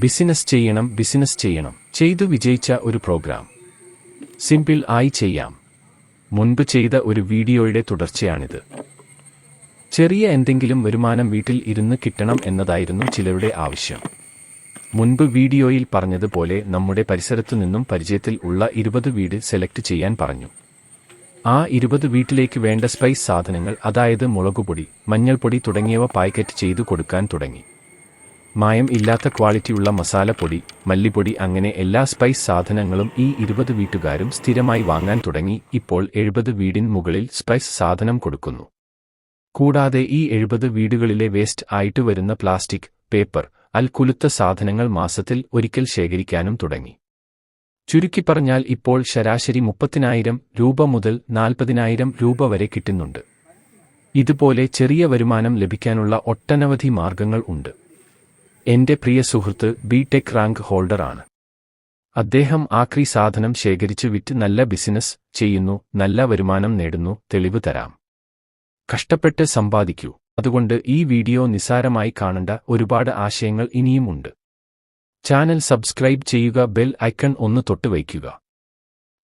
Business ചെയ്യണം. ചെയ്തു വിജയിച്ച ഒരു പ്രോഗ്രാം. സിമ്പിൾ ആയി ചെയ്യാം. മുൻപ് ചെയ്ത ഒരു വീഡിയോയുടെ തുടർച്ചയാണിത്. ചെറിയ എന്തെങ്കിലും വരുമാനം വീട്ടിൽ ഇരുന്ന് കിട്ടണം എന്നതായിരുന്നു ചിലരുടെ ആവശ്യം. മുൻപ് വീഡിയോയിൽ പറഞ്ഞതുപോലെ നമ്മുടെ പരിസരത്തു നിന്നും പരിചയത്തിൽ ഉള്ള 20 വീട് സെലക്ട് ചെയ്യാൻ പറഞ്ഞു. ആ 20 വീട്ടിലേക്ക് വേണ്ട സ്പൈസ് സാധനങ്ങൾ, അതായത് മുളകുപൊടി, മഞ്ഞൾപ്പൊടി തുടങ്ങിയവ പാക്കറ്റ് ചെയ്തു കൊടുക്കാൻ തുടങ്ങി. മായം ഇല്ലാത്ത ക്വാളിറ്റിയുള്ള മസാലപ്പൊടി, മല്ലിപ്പൊടി, അങ്ങനെ എല്ലാ സ്പൈസ് സാധനങ്ങളും ഈ 20 വീട്ടുകാരും സ്ഥിരമായി വാങ്ങാൻ തുടങ്ങി. ഇപ്പോൾ 70 വീടിന് മുകളിൽ സ്പൈസ് സാധനം കൊടുക്കുന്നു. കൂടാതെ ഈ 70 വീടുകളിലെ വേസ്റ്റ് ആയിട്ട് വരുന്ന പ്ലാസ്റ്റിക്, പേപ്പർ, കുലുത്ത സാധനങ്ങൾ മാസത്തിൽ ഒരിക്കൽ ശേഖരിക്കാനും തുടങ്ങി. ചുരുക്കി പറഞ്ഞാൽ ഇപ്പോൾ ശരാശരി 30,000 രൂപ മുതൽ 40,000 രൂപ വരെ കിട്ടുന്നുണ്ട്. ഇതുപോലെ ചെറിയ വരുമാനം ലഭിക്കാനുള്ള ഒട്ടനവധി മാർഗങ്ങൾ ഉണ്ട്. എന്റെ പ്രിയ സുഹൃത്ത് ബി.ടെക് റാങ്ക് ഹോൾഡർ ആണ്. അദ്ദേഹം ആക്രി സാധനം ശേഖരിച്ച് വിറ്റ് നല്ല ബിസിനസ് ചെയ്യുന്നു, നല്ല വരുമാനം നേടുന്നു. തെളിവ് തരാം. കഷ്ടപ്പെട്ട് സമ്പാദിക്കൂ. അതുകൊണ്ട് ഈ വീഡിയോ നിസ്സാരമായി കാണണ്ട. ഒരുപാട് ആശയങ്ങൾ ഇനിയും ഉണ്ട്. ചാനൽ സബ്സ്ക്രൈബ് ചെയ്യുക, ബെൽ ഐക്കൺ ഒന്ന് തൊട്ട് വയ്ക്കുക.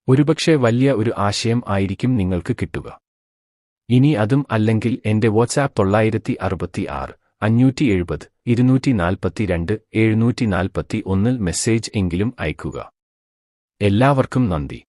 ഒരുപക്ഷെ വലിയ ഒരു ആശയം ആയിരിക്കും നിങ്ങൾക്ക് കിട്ടുക. ഇനി അതും അല്ലെങ്കിൽ എന്റെ വാട്സാപ്പ് 966 570 242 741 മെസ്സേജ് എങ്കിലും അയക്കുക. എല്ലാവർക്കും നന്ദി.